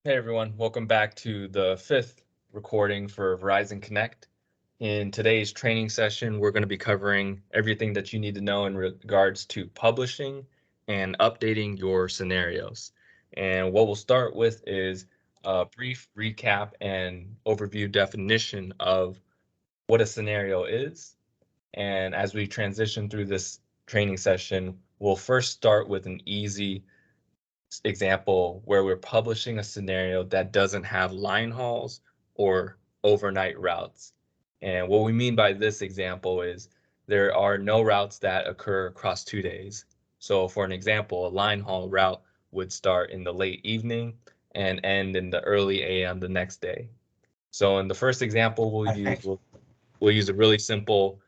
Hey everyone, welcome back to the fifth recording for Verizon Connect. In today's training session, we're going to be covering everything that you need to know in regards to publishing and updating your scenarios. And what we'll start with is a brief recap and overview definition of what a scenario is. And as we transition through this training session, we'll first start with an easy example where we're publishing a scenario that doesn't have line hauls or overnight routes. And what we mean by this example is there are no routes that occur across 2 days. So for an example, a line haul route would start in the late evening and end in the early AM the next day. So in the first example we'll use a really simple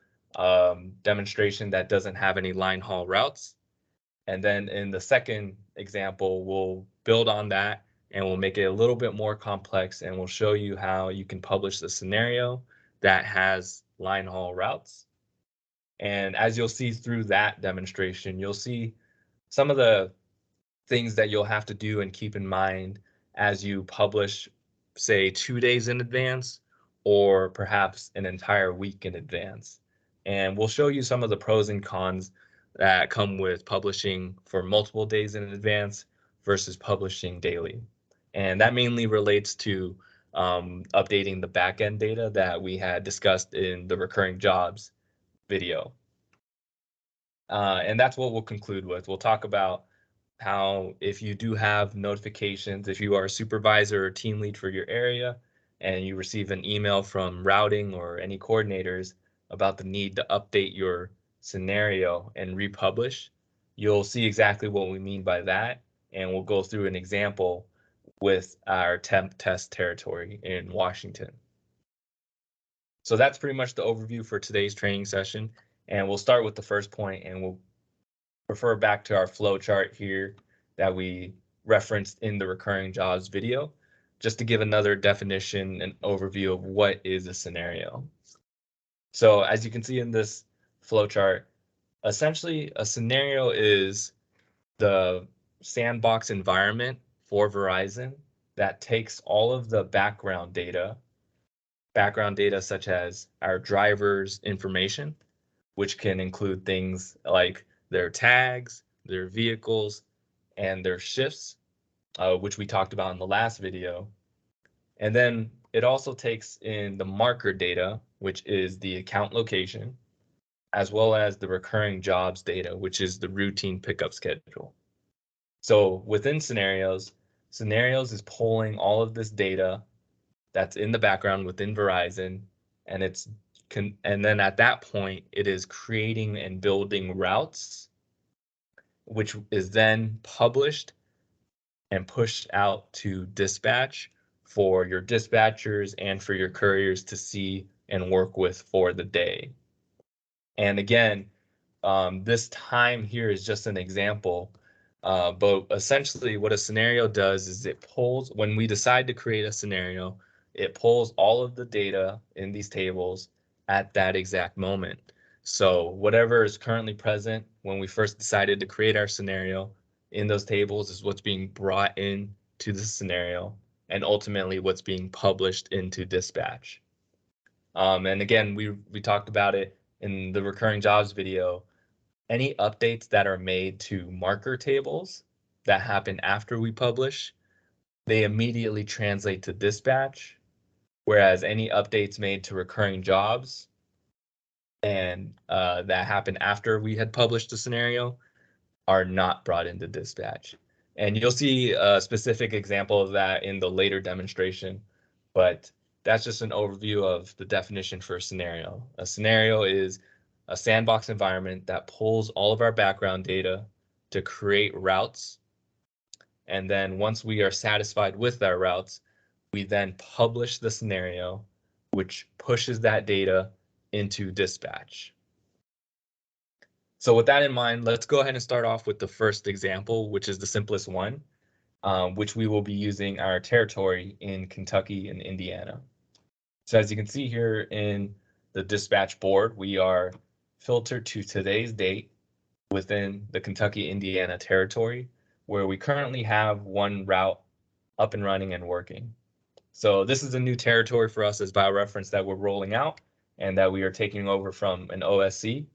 demonstration that doesn't have any line haul routes. And then in the second example, we'll build on that and we'll make it a little bit more complex and we'll show you how you can publish the scenario that has line haul routes. And as you'll see through that demonstration, you'll see some of the things that you'll have to do and keep in mind as you publish, say, 2 days in advance or perhaps an entire week in advance. And we'll show you some of the pros and cons that come with publishing for multiple days in advance versus publishing daily. And that mainly relates to updating the backend data that we had discussed in the recurring jobs video. And that's what we'll conclude with. We'll talk about how if you do have notifications, if you are a supervisor or team lead for your area and you receive an email from routing or any coordinators about the need to update your scenario and republish, you'll see exactly what we mean by that. And we'll go through an example with our temp test territory in Washington. So that's pretty much the overview for today's training session. And we'll start with the first point and we'll refer back to our flow chart here that we referenced in the recurring jobs video, just to give another definition and overview of what is a scenario. So as you can see in this flow chart, essentially a scenario is the sandbox environment for Verizon that takes all of the background data such as our driver's information, which can include things like their tags, their vehicles, and their shifts, which we talked about in the last video. And then it also takes in the marker data, which is the account location, as well as the recurring jobs data, which is the routine pickup schedule. So within scenarios is pulling all of this data that's in the background within Verizon, and and then at that point, it is creating and building routes, which is then published and pushed out to dispatch for your dispatchers and for your couriers to see and work with for the day. And again, this time here is just an example, but essentially what a scenario does is it pulls, when we decide to create a scenario, it pulls all of the data in these tables at that exact moment. So whatever is currently present when we first decided to create our scenario in those tables is what's being brought in to the scenario and ultimately what's being published into dispatch. And again, we talked about it in the recurring jobs video. Any updates that are made to marker tables that happen after we publish, they immediately translate to dispatch, whereas any updates made to recurring jobs and that happen after we had published the scenario are not brought into dispatch. And you'll see a specific example of that in the later demonstration, but that's just an overview of the definition for a scenario. A scenario is a sandbox environment that pulls all of our background data to create routes. And then once we are satisfied with our routes, we then publish the scenario, which pushes that data into dispatch. So with that in mind, let's go ahead and start off with the first example, which is the simplest one, which we will be using our territory in Kentucky and Indiana. So as you can see here in the dispatch board, we are filtered to today's date within the Kentucky, Indiana territory, where we currently have one route up and running and working. So this is a new territory for us as BioReference that we're rolling out and that we are taking over from an OSC.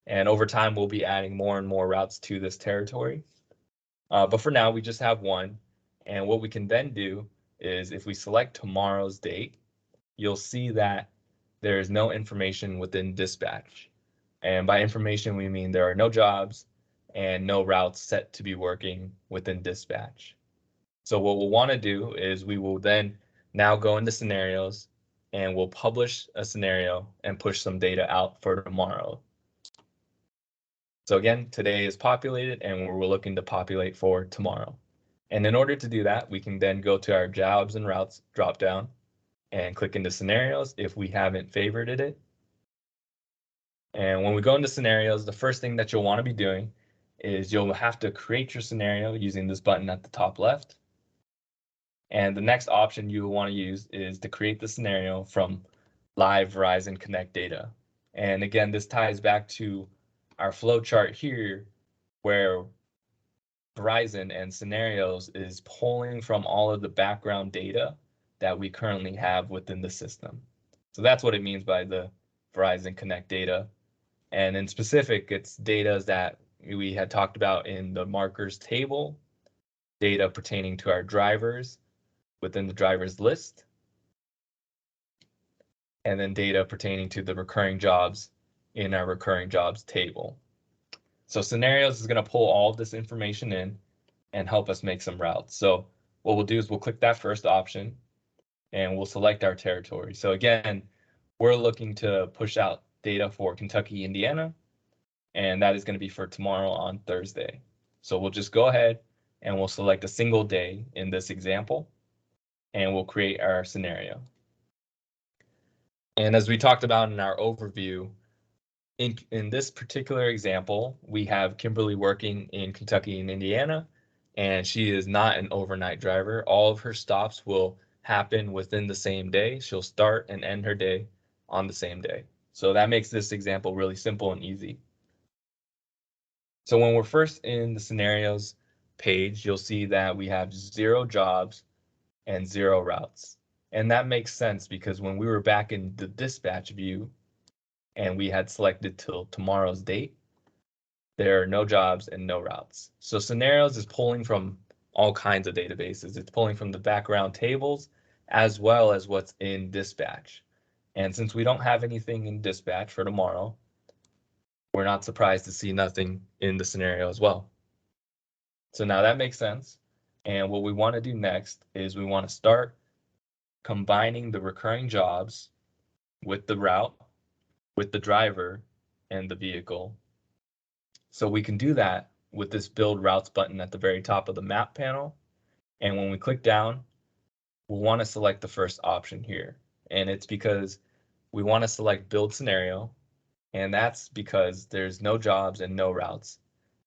And over time, we'll be adding more and more routes to this territory. But for now, we just have one. And what we can then do is if we select tomorrow's date, you'll see that there is no information within dispatch. And by information, we mean there are no jobs and no routes set to be working within dispatch. So what we'll want to do is we will then now go into scenarios and we'll publish a scenario and push some data out for tomorrow. So again, today is populated and we're looking to populate for tomorrow. And in order to do that, we can then go to our jobs and routes dropdown and click into scenarios if we haven't favorited it. And when we go into scenarios, the first thing that you'll want to be doing is you'll have to create your scenario using this button at the top left. And the next option you will want to use is to create the scenario from live Verizon Connect data. And again, this ties back to our flow chart here where Verizon and scenarios is pulling from all of the background data that we currently have within the system. So that's what it means by the Verizon Connect data. And in specific, it's data that we had talked about in the markers table, data pertaining to our drivers within the drivers list, and then data pertaining to the recurring jobs in our recurring jobs table. So scenarios is going to pull all of this information in and help us make some routes. So what we'll do is we'll click that first option and we'll select our territory. So again, we're looking to push out data for Kentucky, Indiana, and that is going to be for tomorrow on Thursday. So we'll just go ahead and we'll select a single day in this example, and we'll create our scenario. And as we talked about in our overview, in this particular example, we have Kimberly working in Kentucky and Indiana, and she is not an overnight driver. All of her stops will happen within the same day. She'll start and end her day on the same day. So that makes this example really simple and easy. So when we're first in the scenarios page, you'll see that we have 0 jobs and 0 routes. And that makes sense because when we were back in the dispatch view and we had selected till tomorrow's date, there are no jobs and no routes. So scenarios is pulling from all kinds of databases. It's pulling from the background tables as well as what's in dispatch. And since we don't have anything in dispatch for tomorrow, we're not surprised to see nothing in the scenario as well. So now that makes sense. And what we want to do next is we want to start combining the recurring jobs with the route, with the driver, and the vehicle. So we can do that with this build routes button at the very top of the map panel. And when we click down, we'll want to select the first option here. And it's because we want to select build scenario. And that's because there's no jobs and no routes.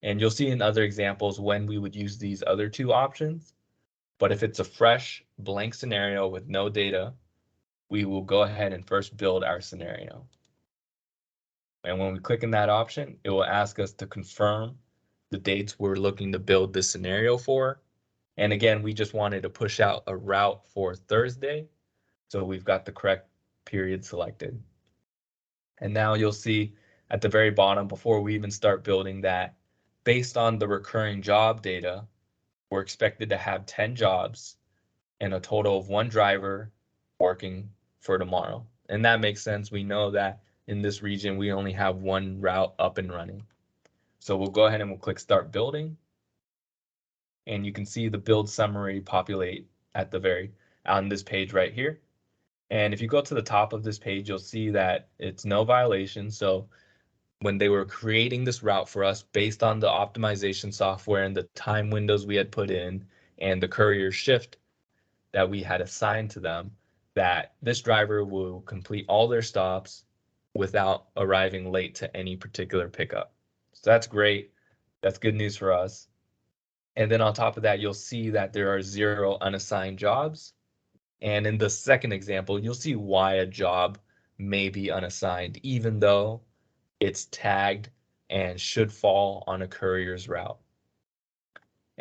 And you'll see in other examples when we would use these other 2 options. But if it's a fresh blank scenario with no data, we will go ahead and first build our scenario. And when we click in that option, it will ask us to confirm the dates we're looking to build this scenario for. And again, we just wanted to push out a route for Thursday. So we've got the correct period selected. And now you'll see at the very bottom, before we even start building that, based on the recurring job data, we're expected to have 10 jobs and a total of 1 driver working for tomorrow. And that makes sense. We know that in this region, we only have 1 route up and running. So we'll go ahead and we'll click start building. And you can see the build summary populate at the very on this page right here. And if you go to the top of this page, you'll see that it's no violation. So when they were creating this route for us based on the optimization software and the time windows we had put in and the courier shift that we had assigned to them, that this driver will complete all their stops without arriving late to any particular pickup. So that's great. That's good news for us. And then on top of that, you'll see that there are 0 unassigned jobs. And in the second example, you'll see why a job may be unassigned, even though it's tagged and should fall on a courier's route.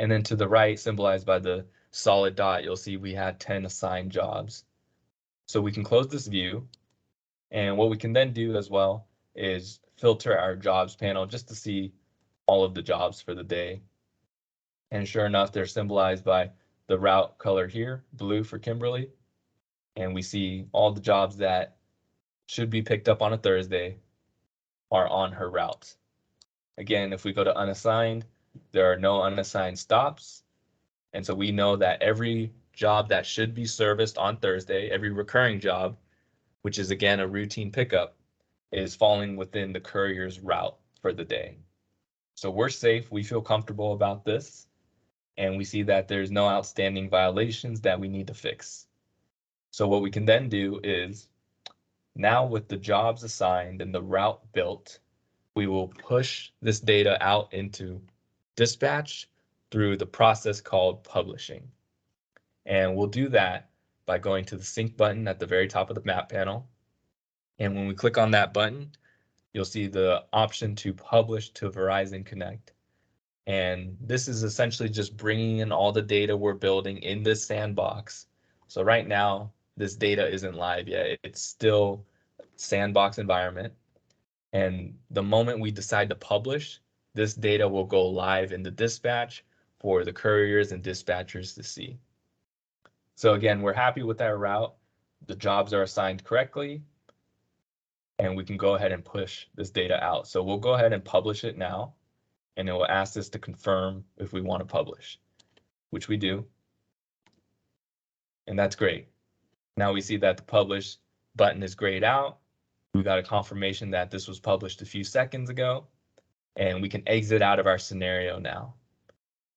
And then to the right, symbolized by the solid dot, you'll see we had 10 assigned jobs. So we can close this view. And what we can then do as well is filter our jobs panel just to see all of the jobs for the day. And sure enough, they're symbolized by the route color here, blue for Kimberly. And we see all the jobs that should be picked up on a Thursday are on her route. Again, if we go to unassigned, there are no unassigned stops. And so we know that every job that should be serviced on Thursday, every recurring job, which is again a routine pickup, is falling within the courier's route for the day. So we're safe. We feel comfortable about this. And we see that there's no outstanding violations that we need to fix. So what we can then do is, now with the jobs assigned and the route built, we will push this data out into dispatch through the process called publishing. And we'll do that by going to the sync button at the very top of the map panel. And when we click on that button, you'll see the option to publish to Verizon Connect. And this is essentially just bringing in all the data we're building in this sandbox. So right now, this data isn't live yet. It's still sandbox environment. And the moment we decide to publish, this data will go live in the dispatch for the couriers and dispatchers to see. So again, we're happy with that route. The jobs are assigned correctly, and we can go ahead and push this data out. So we'll go ahead and publish it now, and it will ask us to confirm if we want to publish, which we do. And that's great. Now we see that the publish button is grayed out. We got a confirmation that this was published a few seconds ago, and we can exit out of our scenario now.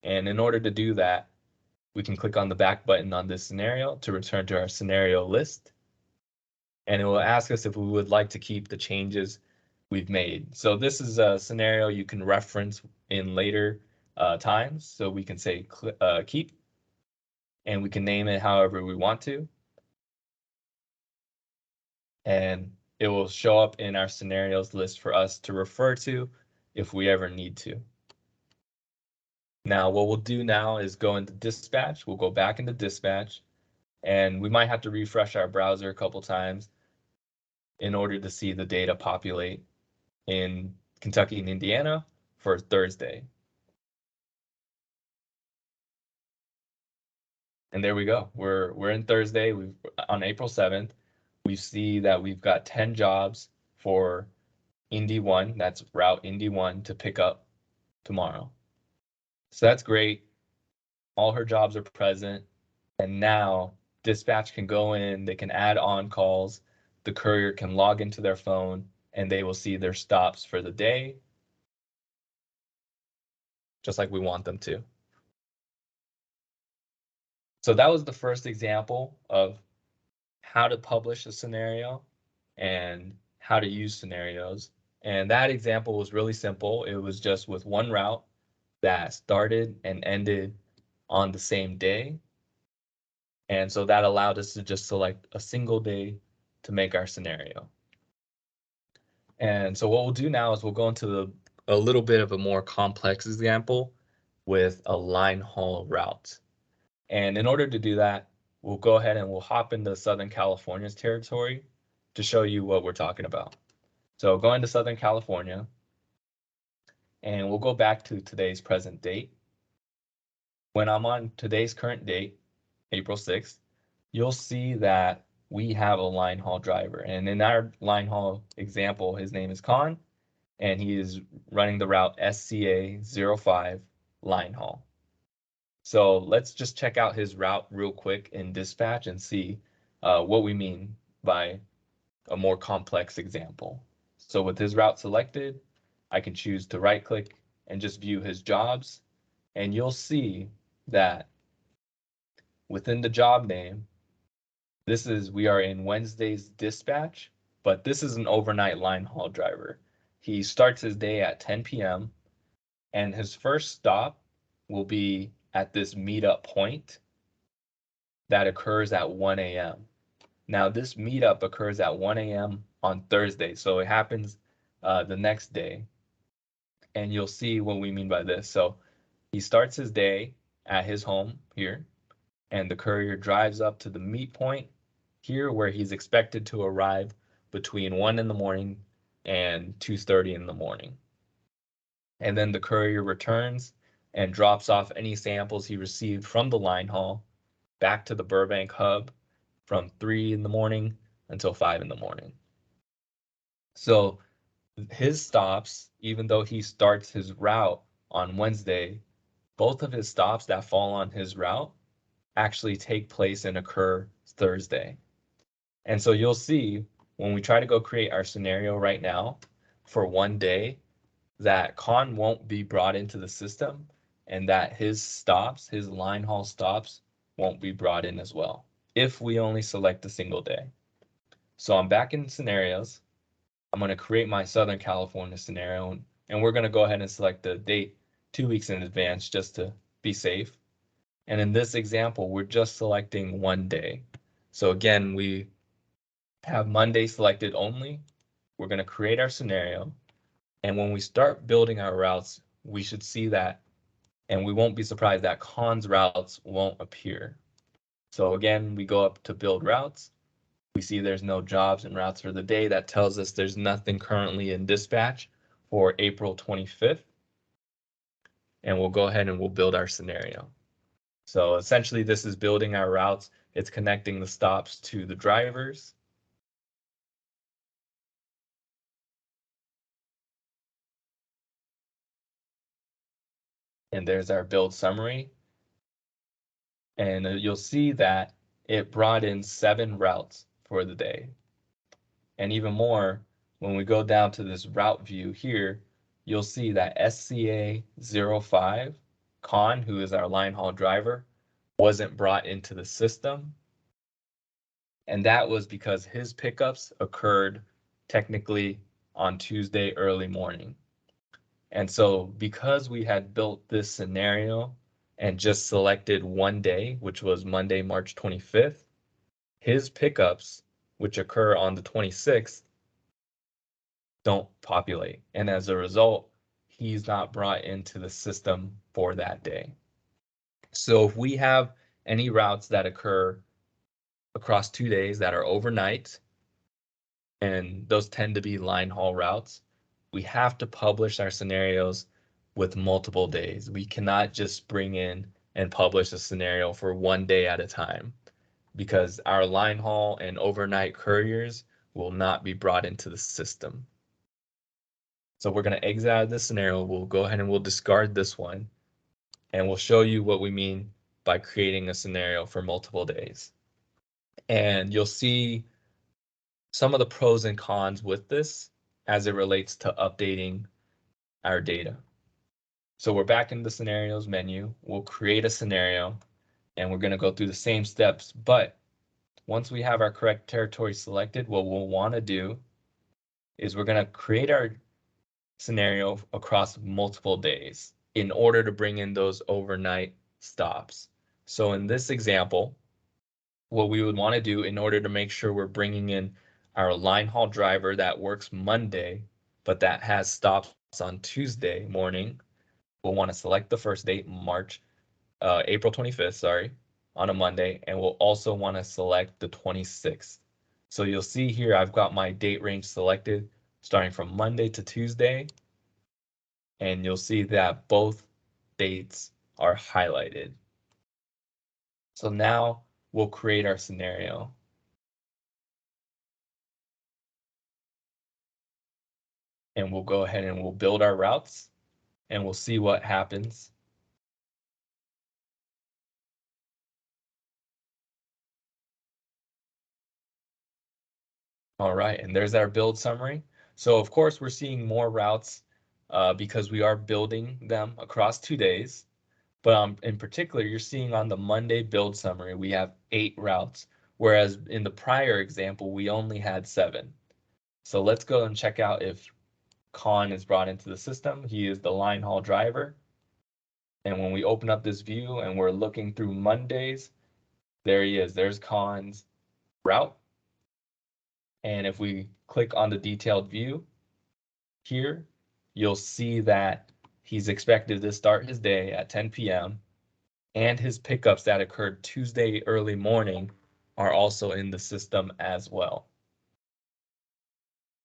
And in order to do that, we can click on the back button on this scenario to return to our scenario list. And it will ask us if we would like to keep the changes we've made. So this is a scenario you can reference in later times. So we can say keep, and we can name it however we want to. And it will show up in our scenarios list for us to refer to if we ever need to. Now, what we'll do now is go into dispatch. We'll go back into dispatch, and we might have to refresh our browser a couple times in order to see the data populate in Kentucky and Indiana for Thursday. And there we go. We're in Thursday. On April 7th. We see that we've got 10 jobs for Indy 1, that's route Indy 1, to pick up tomorrow. So that's great. All her jobs are present. And now dispatch can go in, they can add on calls, the courier can log into their phone, and they will see their stops for the day, just like we want them to. So that was the first example of how to publish a scenario and how to use scenarios. And that example was really simple. It was just with one route that started and ended on the same day. And so that allowed us to just select a single day to make our scenario. And so what we'll do now is we'll go into a little bit of a more complex example with a line haul route. And in order to do that, we'll go ahead and we'll hop into Southern California's territory to show you what we're talking about. So go into Southern California, and we'll go back to today's present date. When I'm on today's current date, April 6th, you'll see that we have a line haul driver. And in our line haul example, his name is Khan, and he is running the route SCA05 line haul. So let's just check out his route real quick in dispatch and see what we mean by a more complex example. So with his route selected, I can choose to right click and just view his jobs. And you'll see that within the job name, we are in Wednesday's dispatch, but this is an overnight line haul driver. He starts his day at 10 p.m. and his first stop will be at this meetup point that occurs at 1 a.m. Now, this meetup occurs at 1 a.m. on Thursday, so it happens the next day. And you'll see what we mean by this. So He starts his day at his home here, and the courier drives up to the meet point here where he's expected to arrive between 1 in the morning and 2:30 in the morning. And then the courier returns and drops off any samples he received from the line haul back to the Burbank hub from 3 in the morning until 5 in the morning. So his stops, even though he starts his route on Wednesday, both of his stops that fall on his route actually take place and occur Thursday. And so you'll see when we try to go create our scenario right now for one day, that Con won't be brought into the system and that his stops, his line haul stops, won't be brought in as well if we only select a single day. So I'm back in scenarios. I'm going to create my Southern California scenario, and we're going to go ahead and select the date 2 weeks in advance just to be safe. And in this example, we're just selecting one day. So again, we have Monday selected only. We're going to create our scenario. And when we start building our routes, we should see that, and we won't be surprised that Con's routes won't appear. So again, we go up to build routes. We see there's no jobs and routes for the day. That tells us there's nothing currently in dispatch for April 25th. And we'll go ahead and we'll build our scenario. So essentially this is building our routes. It's connecting the stops to the drivers. And there's our build summary. And you'll see that it brought in 7 routes for the day. And even more, when we go down to this route view here, you'll see that SCA05, Con, who is our line haul driver, wasn't brought into the system. And that was because his pickups occurred technically on Tuesday early morning. And so because we had built this scenario and just selected one day, which was Monday, March 25th, his pickups, which occur on the 26th, don't populate. And as a result, he's not brought into the system for that day. So if we have any routes that occur across 2 days that are overnight, and those tend to be line haul routes, we have to publish our scenarios with multiple days. We cannot just bring in and publish a scenario for one day at a time because our line haul and overnight couriers will not be brought into the system. So we're going to exit out of this scenario. We'll go ahead and we'll discard this one, and we'll show you what we mean by creating a scenario for multiple days. And you'll see some of the pros and cons with this as it relates to updating our data. So we're back in the scenarios menu. We'll create a scenario, and we're going to go through the same steps. But once we have our correct territory selected, what we'll want to do is we're going to create our scenario across multiple days in order to bring in those overnight stops. So in this example, what we would want to do in order to make sure we're bringing in our line haul driver that works Monday, but that has stops on Tuesday morning, we'll want to select the first date, April 25th, sorry, on a Monday, and we'll also want to select the 26th. So you'll see here I've got my date range selected starting from Monday to Tuesday, and you'll see that both dates are highlighted. So now we'll create our scenario. And we'll go ahead and we'll build our routes, and we'll see what happens. All right, and there's our build summary. So of course we're seeing more routes because we are building them across 2 days. But in particular, you're seeing on the Monday build summary, we have 8 routes, whereas in the prior example, we only had 7. So let's go and check out if Con is brought into the system. He is the line haul driver. And when we open up this view and we're looking through Mondays, there he is. There's Con's route. And if we click on the detailed view here, you'll see that he's expected to start his day at 10 p.m. and his pickups that occurred Tuesday early morning are also in the system as well.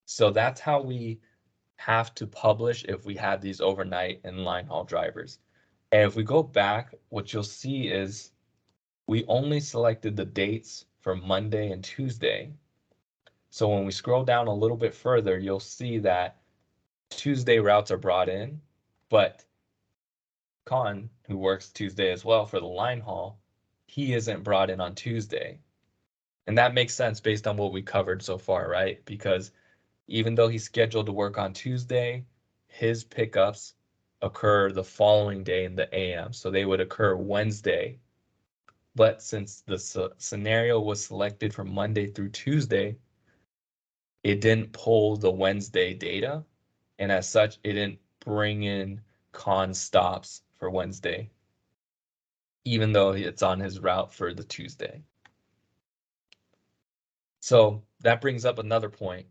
So that's how we have to publish if we have these overnight and line haul drivers. And if we go back, what you'll see is we only selected the dates for Monday and Tuesday. So when we scroll down a little bit further, you'll see that Tuesday routes are brought in, but Khan, who works Tuesday as well for the line haul, he isn't brought in on Tuesday. And that makes sense based on what we covered so far, right? Because even though he's scheduled to work on Tuesday, his pickups occur the following day in the AM. So they would occur Wednesday. But since the scenario was selected from Monday through Tuesday, it didn't pull the Wednesday data. And as such, it didn't bring in con stops for Wednesday, even though it's on his route for the Tuesday. So that brings up another point.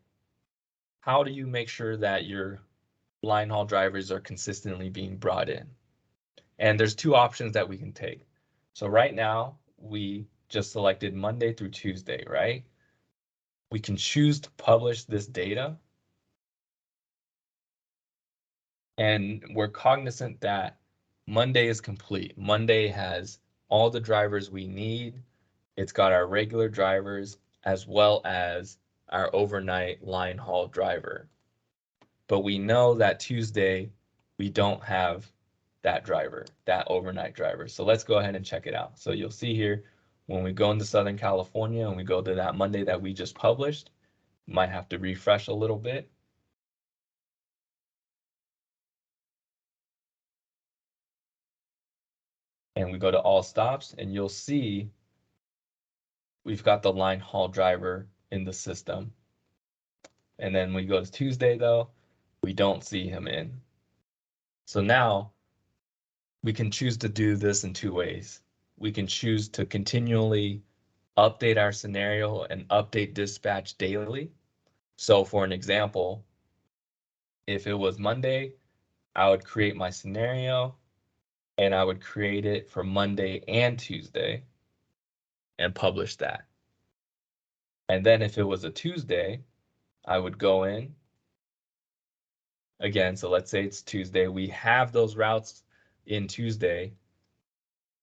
How do you make sure that your line haul drivers are consistently being brought in? And there's two options that we can take. So right now, we just selected Monday through Tuesday, right? We can choose to publish this data. And we're cognizant that Monday is complete. Monday has all the drivers we need. It's got our regular drivers as well as our overnight line haul driver. But we know that Tuesday, we don't have that driver, that overnight driver. So let's go ahead and check it out. So you'll see here, when we go into Southern California and we go to that Monday that we just published, might have to refresh a little bit. And we go to all stops and you'll see we've got the line haul driver in the system. And then we go to Tuesday though, we don't see him in. So now we can choose to do this in two ways. We can choose to continually update our scenario and update dispatch daily. So for an example, if it was Monday, I would create my scenario and I would create it for Monday and Tuesday and publish that. And then if it was a Tuesday, I would go in again. So let's say it's Tuesday. We have those routes in Tuesday,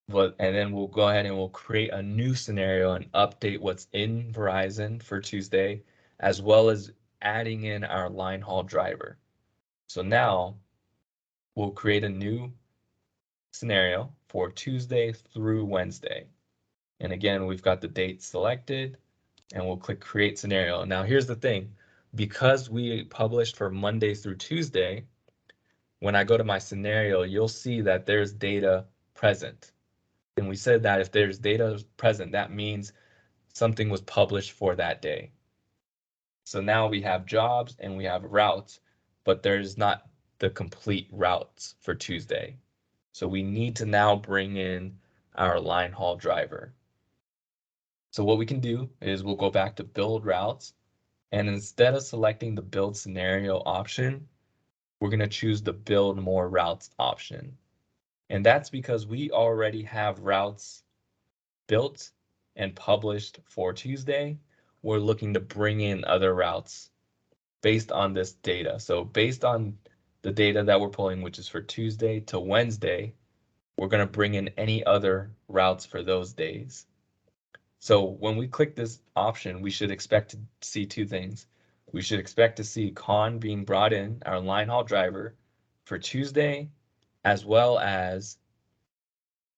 and then we'll go ahead and we'll create a new scenario and update what's in Verizon for Tuesday, as well as adding in our line haul driver. So now we'll create a new scenario for Tuesday through Wednesday. And again, we've got the date selected and we'll click create scenario. Now here's the thing, because we published for Monday through Tuesday, when I go to my scenario, you'll see that there's data present. And we said that if there's data present, that means something was published for that day. So now we have jobs and we have routes, but there's not the complete routes for Tuesday. So we need to now bring in our line haul driver. So what we can do is we'll go back to build routes, and instead of selecting the build scenario option, we're going to choose the build more routes option. And that's because we already have routes built and published for Tuesday. We're looking to bring in other routes based on this data. So based on the data that we're pulling, which is for Tuesday to Wednesday, we're going to bring in any other routes for those days. So when we click this option, we should expect to see two things. We should expect to see Con being brought in, our line haul driver, for Tuesday, as well as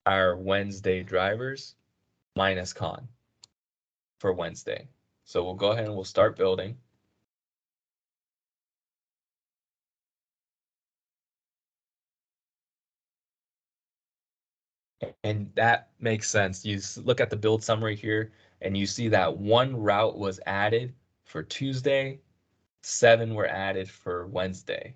our Wednesday drivers minus Con for Wednesday. So we'll go ahead and we'll start building. And that makes sense. You look at the build summary here and you see that one route was added for Tuesday, 7 were added for Wednesday.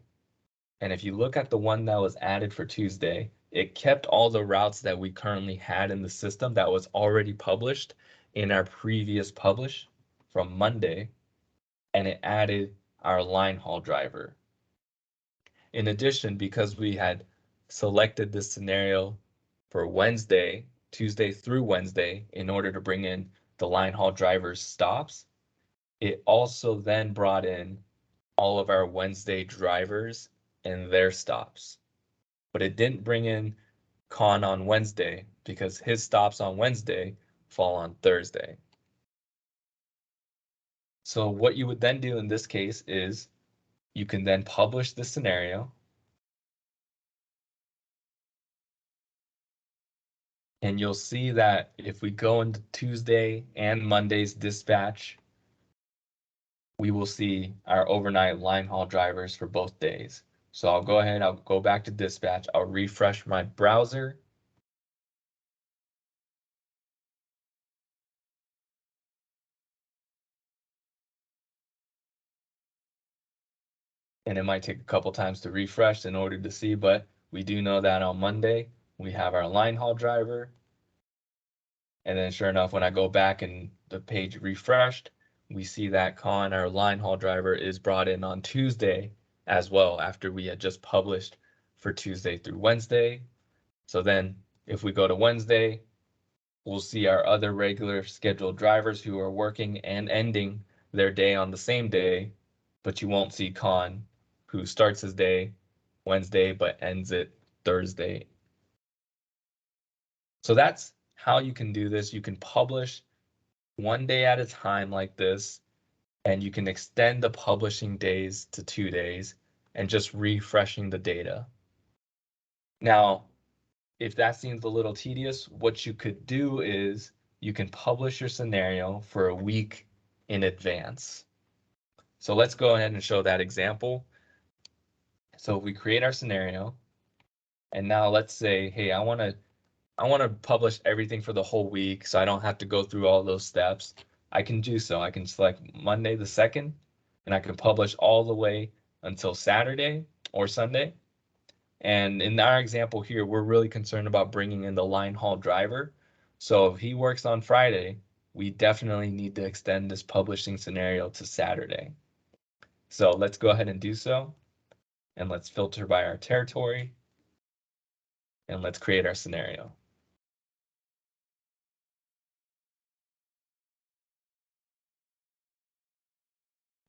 And if you look at the one that was added for Tuesday, it kept all the routes that we currently had in the system that was already published in our previous publish from Monday, and it added our line haul driver. In addition, because we had selected this scenario for Wednesday, Tuesday through Wednesday, in order to bring in the line haul driver's stops, it also then brought in all of our Wednesday drivers and their stops. But it didn't bring in Con on Wednesday because his stops on Wednesday fall on Thursday. So what you would then do in this case is you can then publish the scenario, and you'll see that if we go into Tuesday and Monday's dispatch, we will see our overnight line haul drivers for both days. So I'll go ahead, I'll go back to dispatch, I'll refresh my browser, and it might take a couple times to refresh in order to see, but we do know that on Monday we have our line haul driver. And then sure enough, when I go back and the page refreshed, we see that Con, our line haul driver, is brought in on Tuesday as well, after we had just published for Tuesday through Wednesday. So then if we go to Wednesday, we'll see our other regular scheduled drivers who are working and ending their day on the same day, but you won't see Con, who starts his day Wednesday but ends it Thursday. So that's how you can do this. You can publish one day at a time like this, and you can extend the publishing days to 2 days and just refreshing the data. Now, if that seems a little tedious, what you could do is you can publish your scenario for a week in advance. So let's go ahead and show that example. So if we create our scenario, and now let's say, hey, I want to publish everything for the whole week so I don't have to go through all those steps. I can do so. I can select Monday the 2nd, and I can publish all the way until Saturday or Sunday. And in our example here, we're really concerned about bringing in the line haul driver. So if he works on Friday, we definitely need to extend this publishing scenario to Saturday. So let's go ahead and do so. And let's filter by our territory. And let's create our scenario.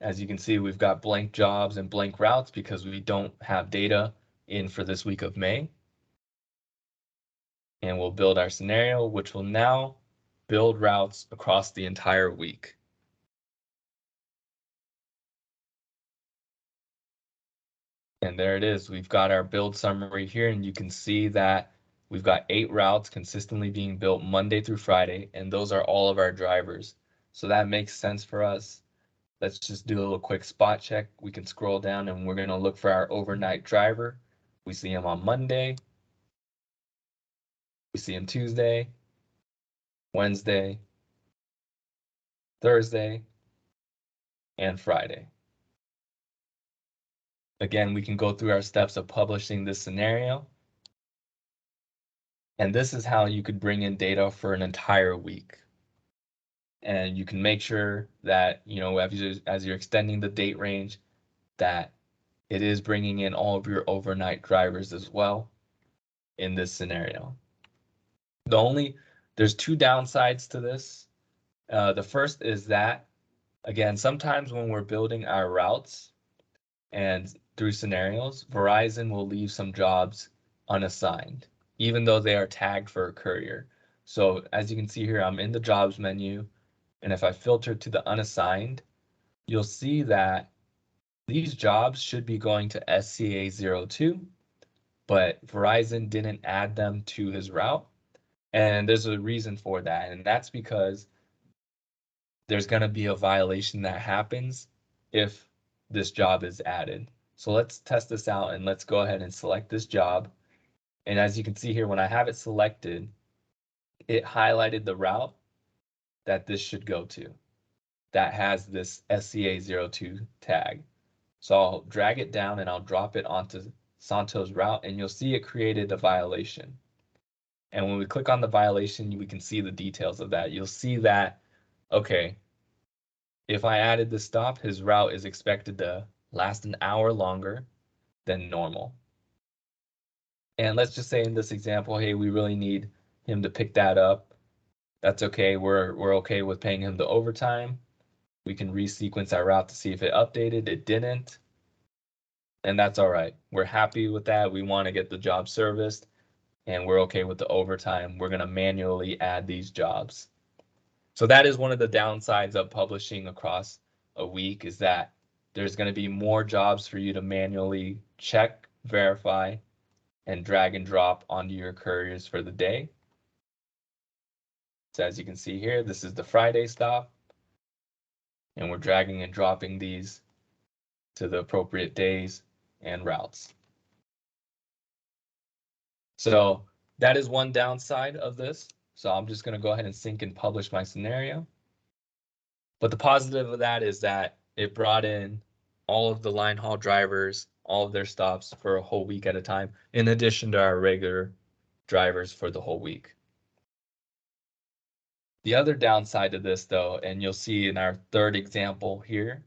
As you can see, we've got blank jobs and blank routes because we don't have data in for this week of May. And we'll build our scenario, which will now build routes across the entire week. And there it is. We've got our build summary here, and you can see that we've got 8 routes consistently being built Monday through Friday, and those are all of our drivers. So that makes sense for us. Let's just do a little quick spot check. We can scroll down and we're going to look for our overnight driver. We see him on Monday. We see him Tuesday, Wednesday, Thursday, and Friday. Again, we can go through our steps of publishing this scenario. And this is how you could bring in data for an entire week. And you can make sure that, as you're extending the date range, that it is bringing in all of your overnight drivers as well in this scenario. There's 2 downsides to this. The first is that, again, sometimes when we're building our routes and through scenarios, Verizon will leave some jobs unassigned, even though they are tagged for a courier. So as you can see here, I'm in the jobs menu, and if I filter to the unassigned, you'll see that these jobs should be going to SCA02, but Verizon didn't add them to his route. And there's a reason for that, and that's because there's going to be a violation that happens if this job is added. So let's test this out, and let's go ahead and select this job. And as you can see here, when I have it selected, it highlighted the route that this should go to that has this SCA02 tag. So I'll drag it down and I'll drop it onto Santo's route, and you'll see it created a violation. And when we click on the violation, we can see the details of that. You'll see that, okay, if I added the stop, his route is expected to last an hour longer. than normal. And let's just say in this example, hey, we really need him to pick that up. That's okay. We're okay with paying him the overtime. We can resequence our route to see if it updated. It didn't. And that's all right. We're happy with that. We want to get the job serviced, and we're okay with the overtime. We're going to manually add these jobs. So that is one of the downsides of publishing across a week, is that there's going to be more jobs for you to manually check, verify, and drag and drop onto your couriers for the day. So as you can see here, this is the Friday stop, and we're dragging and dropping these to the appropriate days and routes. So that is one downside of this. So I'm just going to go ahead and sync and publish my scenario. But the positive of that is that it brought in all of the line haul drivers, all of their stops for a whole week at a time, in addition to our regular drivers for the whole week. The other downside of this, though, and you'll see in our third example here,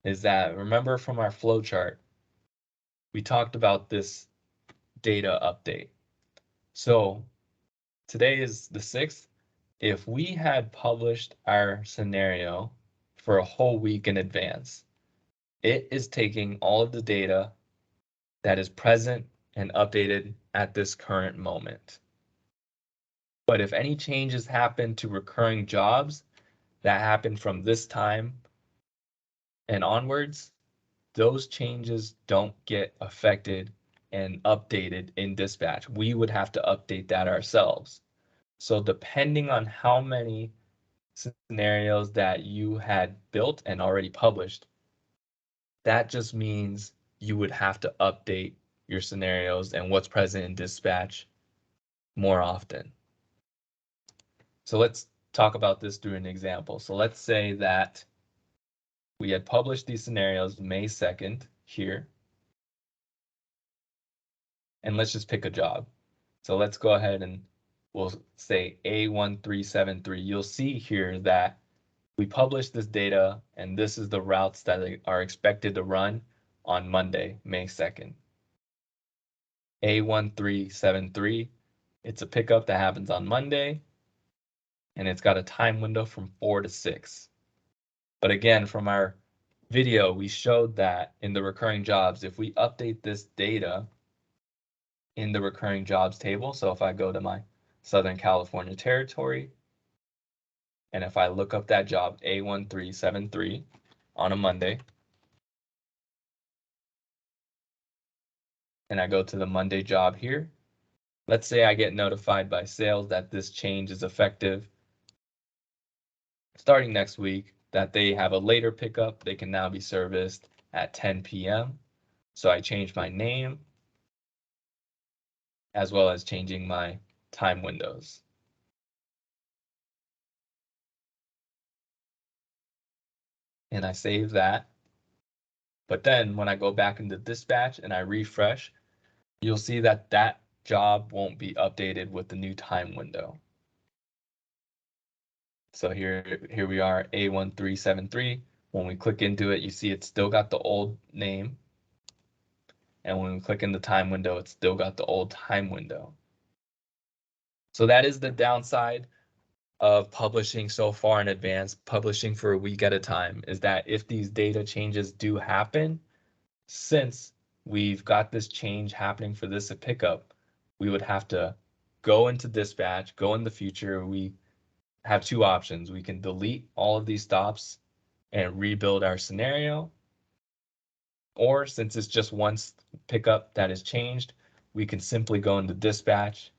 is that remember from our flow chart, we talked about this data update. So today is the 6th. If we had published our scenario for a whole week in advance, it is taking all of the data that is present and updated at this current moment. But if any changes happen to recurring jobs that happen from this time and onwards, those changes don't get affected and updated in dispatch. We would have to update that ourselves. So depending on how many scenarios that you had built and already published, that just means you would have to update your scenarios and what's present in dispatch more often. So let's talk about this through an example. So let's say that we had published these scenarios May 2nd here, and let's just pick a job. So let's go ahead and we'll say A1373. You'll see here that we published this data, and this is the routes that are expected to run on Monday, May 2nd. A1373, it's a pickup that happens on Monday, and it's got a time window from 4 to 6. But again, from our video, we showed that in the recurring jobs, if we update this data in the recurring jobs table, so if I go to my Southern California territory, and if I look up that job, A1373, on a Monday, and I go to the Monday job here, let's say I get notified by sales that this change is effective starting next week, that they have a later pickup. They can now be serviced at 10 p.m. So I change my name as well as changing my time windows. And I save that. But then when I go back into dispatch and I refresh, you'll see that that job won't be updated with the new time window. So here we are, A1373. When we click into it, you see it's still got the old name. And when we click in the time window, it's still got the old time window. So that is the downside of publishing so far in advance, publishing for a week at a time, is that if these data changes do happen, since we've got this change happening for this pickup, we would have to go into dispatch, go in the future. We have two options. We can delete all of these stops and rebuild our scenario, or since it's just one pickup that is changed, we can simply go into dispatch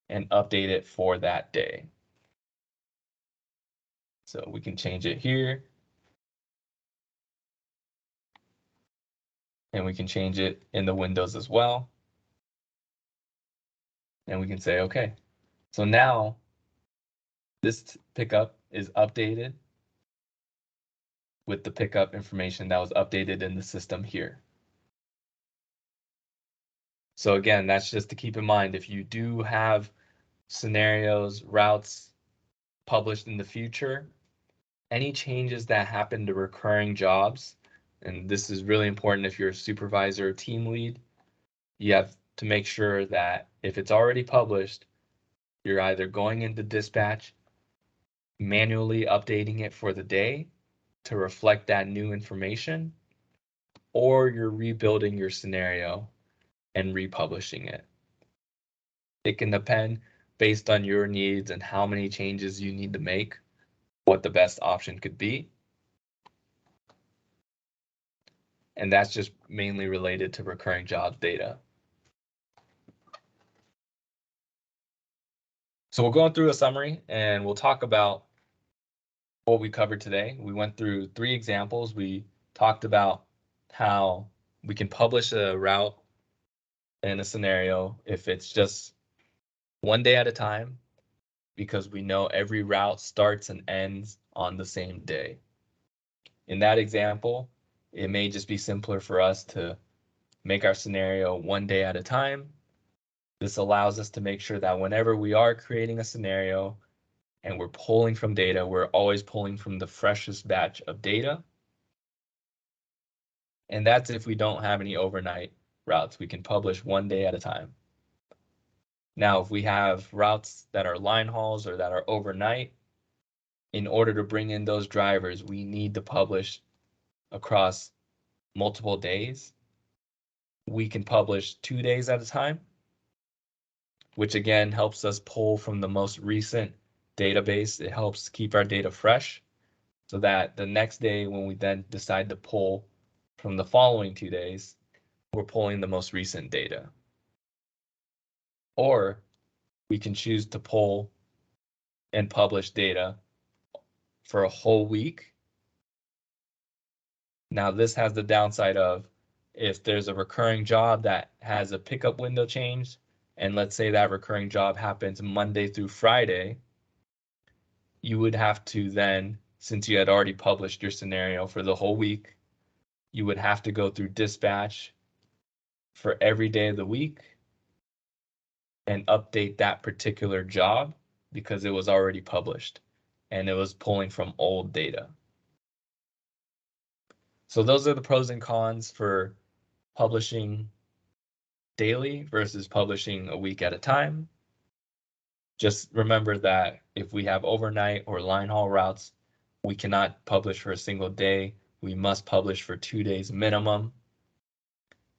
and update it for that day. So we can change it here, and we can change it in the windows as well. And we can say, okay, so now this pickup is updated with the pickup information that was updated in the system here. So again, that's just to keep in mind, if you do have scenarios, routes published in the future, any changes that happen to recurring jobs And this is really important if you're a supervisor or team lead. You have to make sure that if it's already published, you're either going into dispatch, manually updating it for the day to reflect that new information, or you're rebuilding your scenario and republishing it. It can depend based on your needs and how many changes you need to make, what the best option could be. And that's just mainly related to recurring jobs data. So we're going through a summary and we'll talk about what we covered today. We went through 3 examples. We talked about how we can publish a route in a scenario if it's just one day at a time, because we know every route starts and ends on the same day. In that example, it may just be simpler for us to make our scenario one day at a time. This allows us to make sure that whenever we are creating a scenario and we're pulling from data, we're always pulling from the freshest batch of data. And that's if we don't have any overnight routes. We can publish one day at a time. Now, if we have routes that are line hauls or that are overnight, in order to bring in those drivers, we need to publish across multiple days. We can publish 2 days at a time, which again helps us pull from the most recent database. It helps keep our data fresh so that the next day when we then decide to pull from the following 2 days, we're pulling the most recent data. Or we can choose to pull and publish data for a whole week. Now, this has the downside of if there's a recurring job that has a pickup window change, and let's say that recurring job happens Monday through Friday, you would have to then, since you had already published your scenario for the whole week, you would have to go through dispatch for every day of the week and update that particular job because it was already published and it was pulling from old data. So those are the pros and cons for publishing daily versus publishing a week at a time. Just remember that if we have overnight or line haul routes, we cannot publish for a single day. We must publish for 2 days minimum.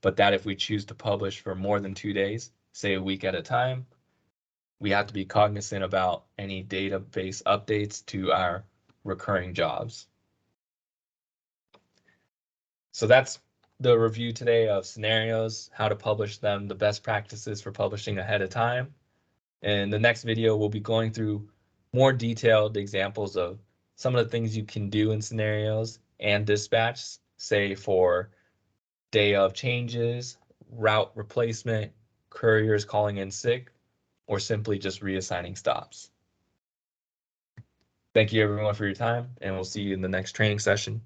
But that if we choose to publish for more than 2 days, say a week at a time, we have to be cognizant about any database updates to our recurring jobs. So that's the review today of scenarios, how to publish them, the best practices for publishing ahead of time. In the next video, we'll be going through more detailed examples of some of the things you can do in scenarios and dispatch, say for day of changes, route replacement, couriers calling in sick, or simply just reassigning stops. Thank you everyone for your time, and we'll see you in the next training session.